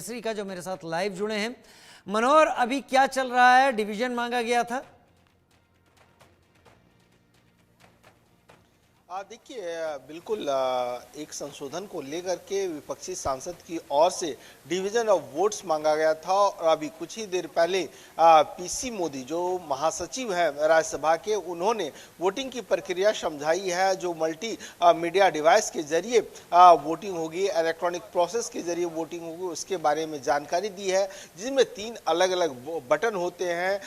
केसरी का, जो मेरे साथ लाइव जुड़े हैं। मनोहर, अभी क्या चल रहा है? डिवीजन मांगा गया था। देखिए, बिल्कुल एक संशोधन को लेकर के विपक्षी सांसद की ओर से डिवीजन ऑफ वोट्स मांगा गया था और अभी कुछ ही देर पहले पीसी मोदी जो महासचिव हैं राज्यसभा के, उन्होंने वोटिंग की प्रक्रिया समझाई है। जो मल्टी मीडिया डिवाइस के जरिए वोटिंग होगी, इलेक्ट्रॉनिक प्रोसेस के जरिए वोटिंग होगी, उसके बारे में जानकारी दी है, जिसमें 3 अलग अलग बटन होते हैं।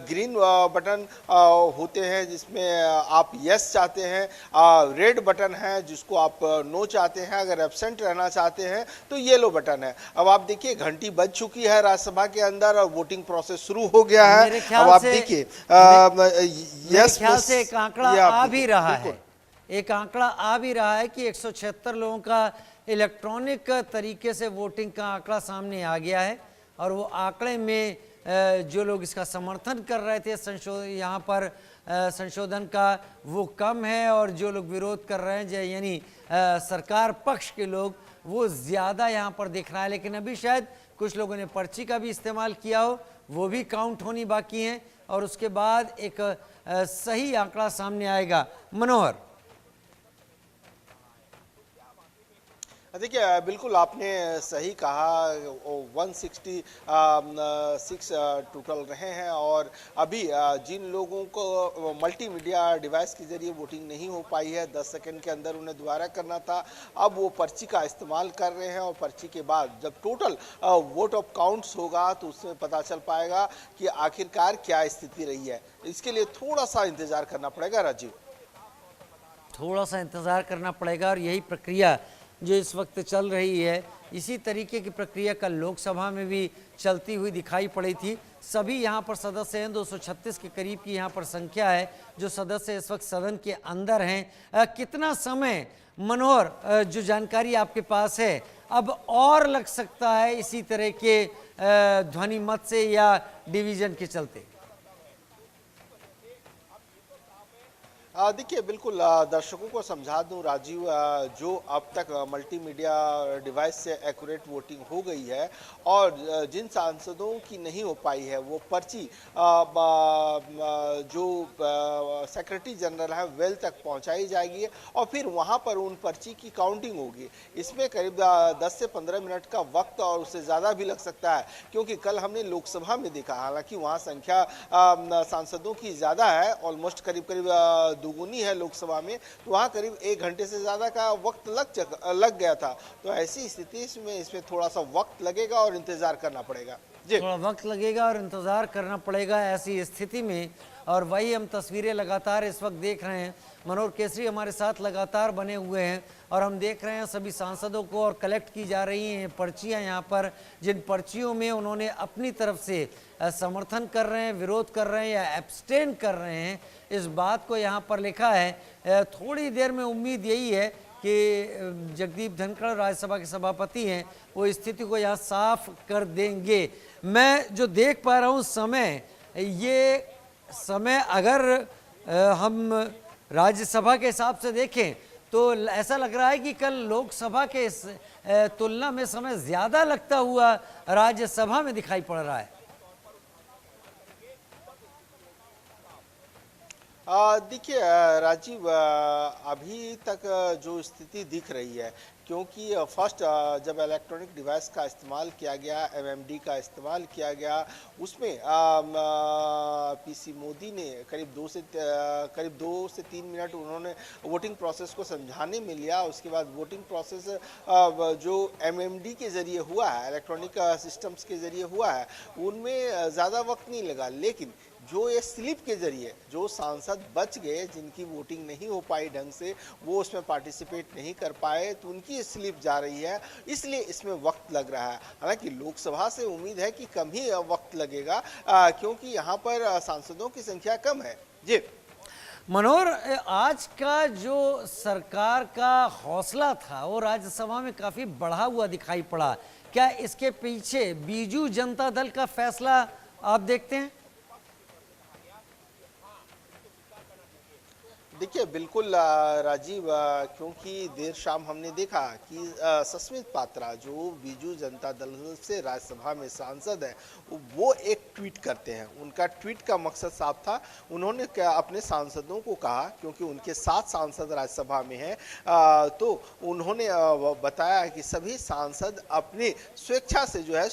ग्रीन बटन होते हैं जिसमें आप यस चाहते हैं, रेड बटन है जिसको आप नो चाहते हैं, अगर एब्सेंट रहना चाहते हैं तो येलो बटन है। अब आप देखिए, घंटी बज चुकी है राज्यसभा के अंदर और वोटिंग प्रोसेस शुरू हो गया है। अब आप देखिए, यस, ख्याल से एक आंकड़ा आ भी रहा है, एक आंकड़ा आ भी रहा है कि 176 लोगों का इलेक्ट्रॉनिक तरीके से वोटिंग का आंकड़ा सामने आ गया है। और वो आंकड़े में जो लोग इसका समर्थन कर रहे थे यहाँ पर संशोधन का, वो कम है, और जो लोग विरोध कर रहे हैं यानी सरकार पक्ष के लोग, वो ज़्यादा यहाँ पर दिख रहा है। लेकिन अभी शायद कुछ लोगों ने पर्ची का भी इस्तेमाल किया हो, वो भी काउंट होनी बाकी है और उसके बाद एक सही आंकड़ा सामने आएगा। मनोहर, देखिए, बिल्कुल आपने सही कहा। 166 टोटल रहे हैं और अभी जिन लोगों को मल्टीमीडिया डिवाइस के जरिए वोटिंग नहीं हो पाई है, 10 सेकंड के अंदर उन्हें दोबारा करना था, अब वो पर्ची का इस्तेमाल कर रहे हैं। और पर्ची के बाद जब टोटल वोट ऑफ काउंट्स होगा तो उसमें पता चल पाएगा कि आखिरकार क्या स्थिति रही है। इसके लिए थोड़ा सा इंतजार करना पड़ेगा राजीव, थोड़ा सा इंतजार करना पड़ेगा। और यही प्रक्रिया जो इस वक्त चल रही है, इसी तरीके की प्रक्रिया कल लोकसभा में भी चलती हुई दिखाई पड़ी थी। सभी यहाँ पर सदस्य हैं, 236 के करीब की यहाँ पर संख्या है जो सदस्य इस वक्त सदन के अंदर हैं। कितना समय, मनोहर, जो जानकारी आपके पास है, अब और लग सकता है इसी तरह के ध्वनि मत से या डिवीजन के चलते? देखिए, बिल्कुल दर्शकों को समझा दूं राजीव, जो अब तक मल्टीमीडिया डिवाइस से एक्यूरेट वोटिंग हो गई है और जिन सांसदों की नहीं हो पाई है वो पर्ची जो सेक्रेटरी जनरल है वेल तक पहुंचाई जाएगी और फिर वहां पर उन पर्ची की काउंटिंग होगी। इसमें करीब 10 से 15 मिनट का वक्त और उससे ज़्यादा भी लग सकता है, क्योंकि कल हमने लोकसभा में देखा, हालांकि वहाँ संख्या सांसदों की ज़्यादा है, ऑलमोस्ट करीब करीब दुगुनी है लोकसभा में, तो वहाँ करीब 1 घंटे से ज़्यादा का वक्त लग गया था। तो ऐसी स्थिति में इसमें थोड़ा सा वक्त लगेगा और इंतज़ार करना पड़ेगा जी, थोड़ा वक्त लगेगा और इंतज़ार करना पड़ेगा ऐसी स्थिति में। और वही हम तस्वीरें लगातार इस वक्त देख रहे हैं। मनोहर केसरी हमारे साथ लगातार बने हुए हैं और हम देख रहे हैं सभी सांसदों को, और कलेक्ट की जा रही हैं पर्चियां यहाँ पर, जिन पर्चियों में उन्होंने अपनी तरफ से समर्थन कर रहे हैं, विरोध कर रहे हैं या एब्सटेन कर रहे हैं, इस बात को यहाँ पर लिखा है। थोड़ी देर में उम्मीद यही है कि जगदीप धनखड़ राज्यसभा के सभापति हैं, वो स्थिति को यहाँ साफ कर देंगे। मैं जो देख पा रहा हूँ समय, ये समय अगर हम राज्यसभा के हिसाब से देखें तो ऐसा लग रहा है कि कल लोकसभा के तुलना में समय ज़्यादा लगता हुआ राज्यसभा में दिखाई पड़ रहा है। देखिए राजीव, अभी तक जो स्थिति दिख रही है, क्योंकि फर्स्ट जब इलेक्ट्रॉनिक डिवाइस का इस्तेमाल किया गया, एमएमडी का इस्तेमाल किया गया, उसमें पीसी मोदी ने करीब 2 से 3 मिनट उन्होंने वोटिंग प्रोसेस को समझाने में लिया। उसके बाद वोटिंग प्रोसेस जो एमएमडी के ज़रिए हुआ है, इलेक्ट्रॉनिक सिस्टम्स के ज़रिए हुआ है, उनमें ज़्यादा वक्त नहीं लगा। लेकिन जो ये स्लिप के जरिए जो सांसद बच गए, जिनकी वोटिंग नहीं हो पाई ढंग से, वो उसमें पार्टिसिपेट नहीं कर पाए, तो उनकी स्लिप जा रही है, इसलिए इसमें वक्त लग रहा है। हालांकि लोकसभा से उम्मीद है कि कम ही वक्त लगेगा, क्योंकि यहाँ पर सांसदों की संख्या कम है जी। मनोहर, आज का जो सरकार का हौसला था वो राज्यसभा में काफ़ी बढ़ा हुआ दिखाई पड़ा। क्या इसके पीछे बीजू जनता दल का फैसला आप देखते हैं? देखिए बिल्कुल राजीव, क्योंकि देर शाम हमने देखा कि सस्मित पात्रा जो बीजू जनता दल से राज्यसभा में सांसद है, वो एक ट्वीट करते हैं। उनका ट्वीट का मकसद साफ था। उन्होंने क्या अपने सांसदों को कहा, क्योंकि उनके 7 सांसद राज्यसभा में हैं, तो उन्होंने बताया कि सभी सांसद अपनी स्वेच्छा से जो है